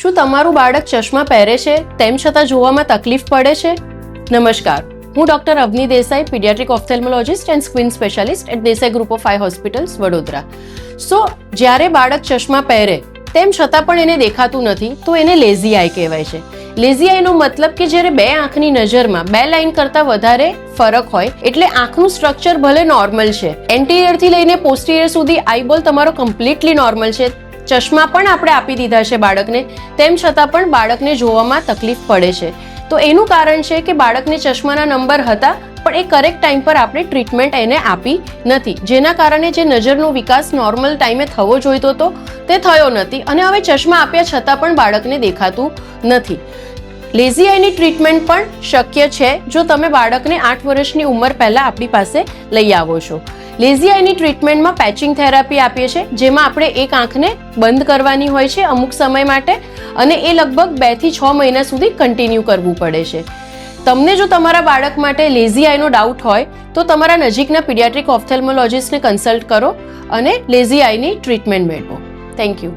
શું તમારું બાળક ચશ્મા પહેરે છે તેમ છતાં જોવામાં તકલીફ પડે છે? નમસ્કાર, હું doctor Avani Desai, pediatric ophthalmologist and squint specialist at Desai group of eye hospitals, Vadodara. જ્યારે બાળક ચશ્મા પહેરે તેમ છતાં પણ એને દેખાતું નથી તો એને લેઝી આઈ કહેવાય છે. લેઝી આઈનો મતલબ કે જ્યારે બે આંખની નજરમાં બે લાઇન કરતાં વધારે ફરક હોય, એટલે આંખનું સ્ટ્રક્ચર ભલે નોર્મલ છે, એન્ટિરિયરથી લઈને પોસ્ટિરિયર સુધી આઈબોલ તમારો કમ્પ્લીટલી નોર્મલ છે, ચશ્મા પણ આપણે આપી દીધા છે બાળકને, તેમ છતાં પણ બાળકને જોવામાં તકલીફ પડે છે. તો એનું કારણ છે કે બાળકને ચશ્માના નંબર હતા પણ એ કરેક્ટ ટાઈમ પર આપણે ટ્રીટમેન્ટ એને આપી નથી, જેના કારણે જે નજરનો વિકાસ નોર્મલ ટાઈમે થવો જોઈતો હતો તે થયો નથી અને હવે ચશ્મા આપ્યા છતાં પણ બાળકને દેખાતું નથી. લેઝી આઈની ટ્રીટમેન્ટ પણ શક્ય છે જો તમે બાળકને 8 વર્ષની ઉંમર પહેલાં આપણી પાસે લઈ આવો છો. લેઝી આઈની ટ્રીટમેન્ટમાં પેચિંગ થેરાપી આપીએ છીએ, જેમાં આપણે એક આંખને બંધ કરવાની હોય છે અમુક સમય માટે અને એ લગભગ 2 થી 6 મહિના સુધી કન્ટિન્યુ કરવું પડે છે. તમને જો તમારા બાળક માટે લેઝી આઈનો ડાઉટ હોય તો તમારા નજીકના પીડિયાટ્રિક ઓફથેલ્મોલોજિસ્ટને કન્સલ્ટ કરો અને લેઝી આઈની ટ્રીટમેન્ટ મેળવો. Thank you.